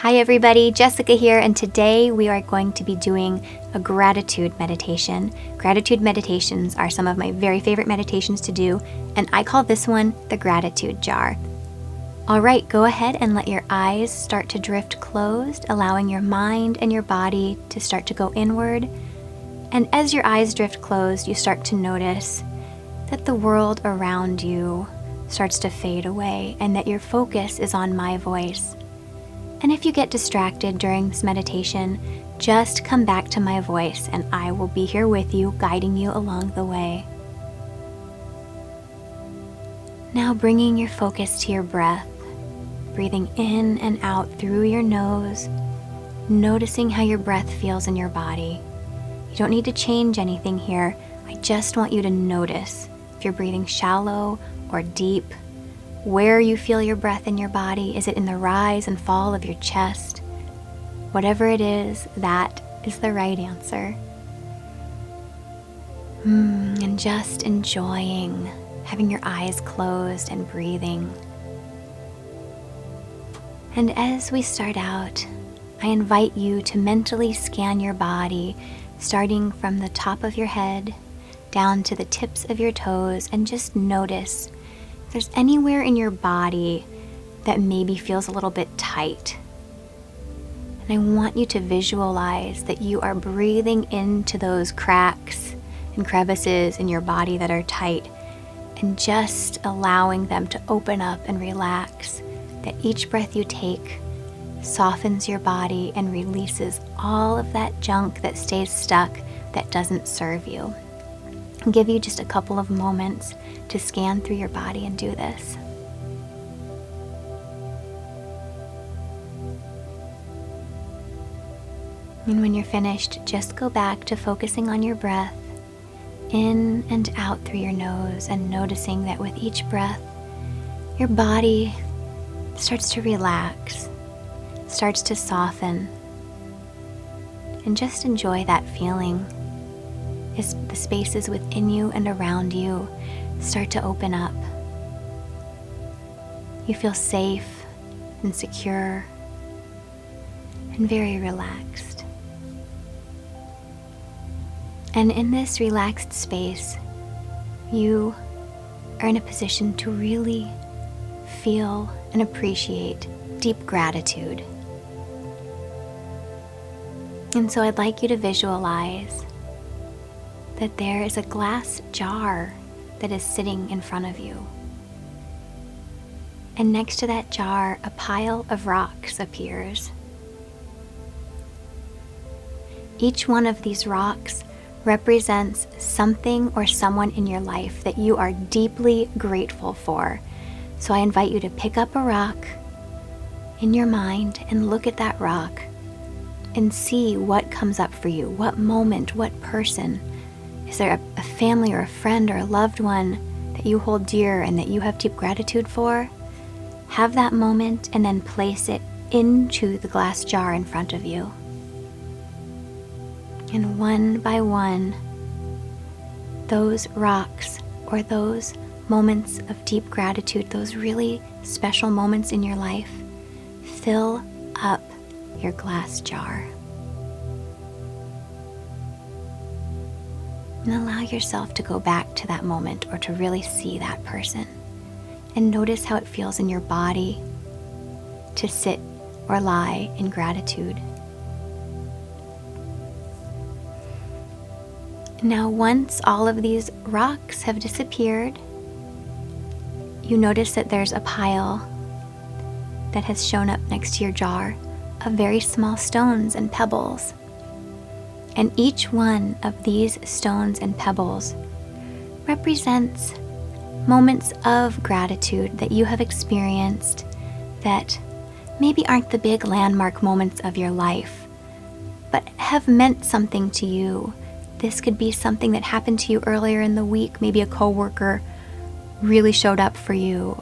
Hi everybody, Jessica here, and today we are going to be doing a gratitude meditation. Gratitude meditations are some of my very favorite meditations to do, and I call this one the gratitude jar. Alright, go ahead and let your eyes start to drift closed, allowing your mind and your body to start to go inward. And as your eyes drift closed, you start to notice that the world around you starts to fade away and that your focus is on my voice. And if you get distracted during this meditation, just come back to my voice and I will be here with you, guiding you along the way. Now bringing your focus to your breath, breathing in and out through your nose, noticing how your breath feels in your body. You don't need to change anything here. I just want you to notice if you're breathing shallow or deep, where you feel your breath in your body. Is it in the rise and fall of your chest? Whatever it is, that is the right answer. And just enjoying having your eyes closed and breathing. And as we start out, I invite you to mentally scan your body, starting from the top of your head down to the tips of your toes, and just notice if there's anywhere in your body that maybe feels a little bit tight. And I want you to visualize that you are breathing into those cracks and crevices in your body that are tight and just allowing them to open up and relax. That each breath you take softens your body and releases all of that junk that stays stuck that doesn't serve you. I'll give you just a couple of moments to scan through your body and do this. And when you're finished, just go back to focusing on your breath in and out through your nose and noticing that with each breath, your body starts to relax, starts to soften, and just enjoy that feeling as the spaces within you and around you start to open up. You feel safe and secure and very relaxed. And in this relaxed space, you are in a position to really feel and appreciate deep gratitude. And so I'd like you to visualize that there is a glass jar that is sitting in front of you. And next to that jar, a pile of rocks appears. Each one of these rocks represents something or someone in your life that you are deeply grateful for. So I invite you to pick up a rock in your mind and look at that rock and see what comes up for you. What moment, what person? Is there a family or a friend or a loved one that you hold dear and that you have deep gratitude for? Have that moment and then place it into the glass jar in front of you. And one by one, those rocks or those moments of deep gratitude, those really special moments in your life, fill up your glass jar. And allow yourself to go back to that moment or to really see that person. And notice how it feels in your body to sit or lie in gratitude. Now, once all of these rocks have disappeared, you notice that there's a pile that has shown up next to your jar of very small stones and pebbles. And each one of these stones and pebbles represents moments of gratitude that you have experienced that maybe aren't the big landmark moments of your life, but have meant something to you. This could be something that happened to you earlier in the week. Maybe a coworker really showed up for you.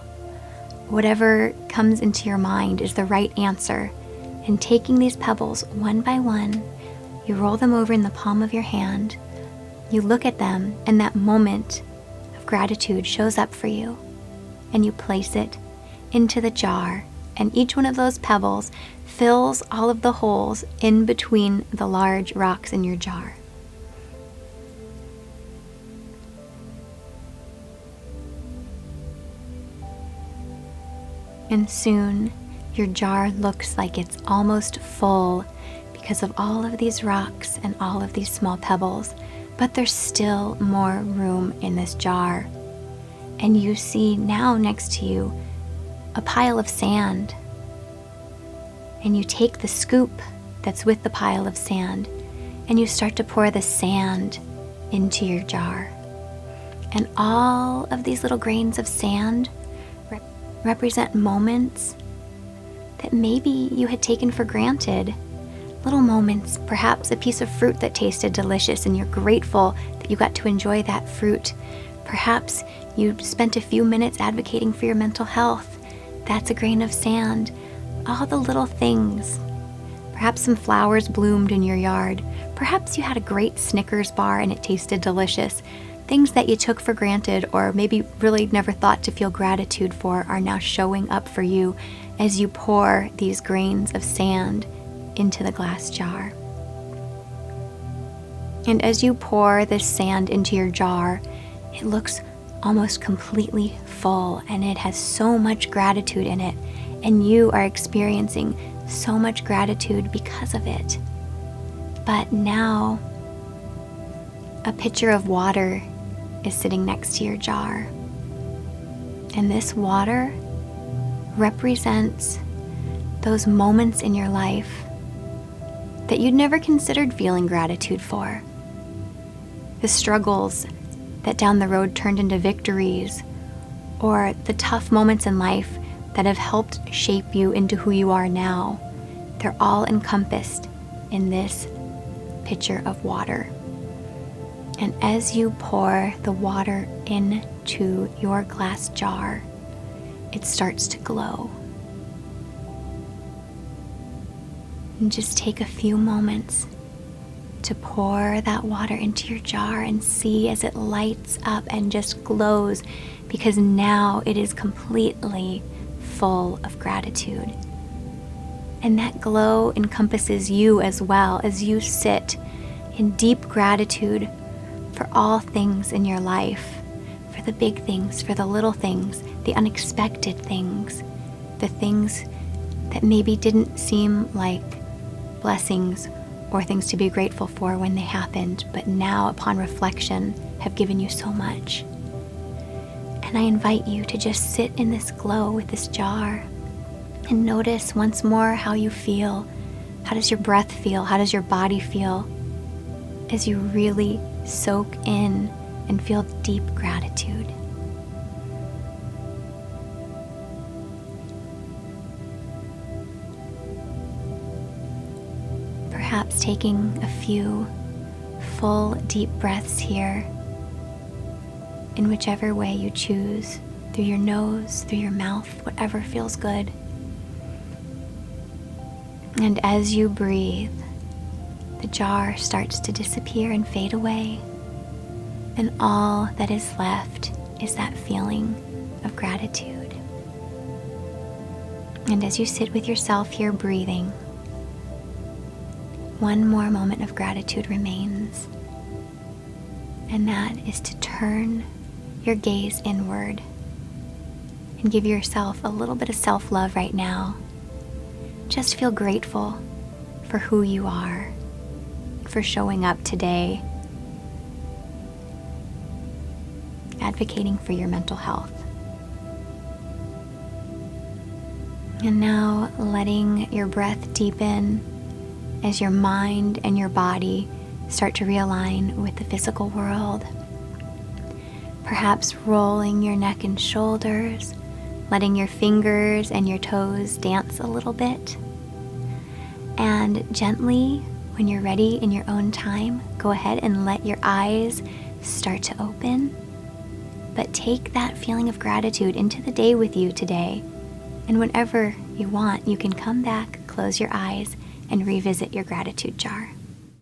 Whatever comes into your mind is the right answer. And taking these pebbles one by one, you roll them over in the palm of your hand. You look at them, and that moment of gratitude shows up for you. And you place it into the jar, and each one of those pebbles fills all of the holes in between the large rocks in your jar. And soon, your jar looks like it's almost full because of all of these rocks and all of these small pebbles, but there's still more room in this jar. And you see now next to you a pile of sand. And you take the scoop that's with the pile of sand and you start to pour the sand into your jar. And all of these little grains of sand represent moments that maybe you had taken for granted. Little moments, perhaps a piece of fruit that tasted delicious and you're grateful that you got to enjoy that fruit. Perhaps you spent a few minutes advocating for your mental health. That's a grain of sand. All the little things. Perhaps some flowers bloomed in your yard. Perhaps you had a great Snickers bar and it tasted delicious. Things that you took for granted or maybe really never thought to feel gratitude for are now showing up for you as you pour these grains of sand into the glass jar. And as you pour this sand into your jar, it looks almost completely full and it has so much gratitude in it, and you are experiencing so much gratitude because of it. But now, a pitcher of water is sitting next to your jar. And this water represents those moments in your life that you'd never considered feeling gratitude for. The struggles that down the road turned into victories, or the tough moments in life that have helped shape you into who you are now. They're all encompassed in this pitcher of water. And as you pour the water into your glass jar, it starts to glow. And just take a few moments to pour that water into your jar and see as it lights up and just glows, because now it is completely full of gratitude. And that glow encompasses you as well as you sit in deep gratitude for all things in your life, for the big things, for the little things, the unexpected things, the things that maybe didn't seem like blessings or things to be grateful for when they happened, but now upon reflection have given you so much. And I invite you to just sit in this glow with this jar and notice once more how you feel. How does your breath feel? How does your body feel as you really soak in and feel deep gratitude? Perhaps taking a few full, deep breaths here in whichever way you choose, through your nose, through your mouth, whatever feels good. And as you breathe, the jar starts to disappear and fade away, and all that is left is that feeling of gratitude. And as you sit with yourself here breathing, one more moment of gratitude remains, and that is to turn your gaze inward and give yourself a little bit of self-love right now. Just feel grateful for who you are, for showing up today, advocating for your mental health. And now letting your breath deepen as your mind and your body start to realign with the physical world. Perhaps rolling your neck and shoulders, letting your fingers and your toes dance a little bit. And gently, when you're ready in your own time, go ahead and let your eyes start to open. But take that feeling of gratitude into the day with you today. And whenever you want, you can come back, close your eyes, and revisit your gratitude jar.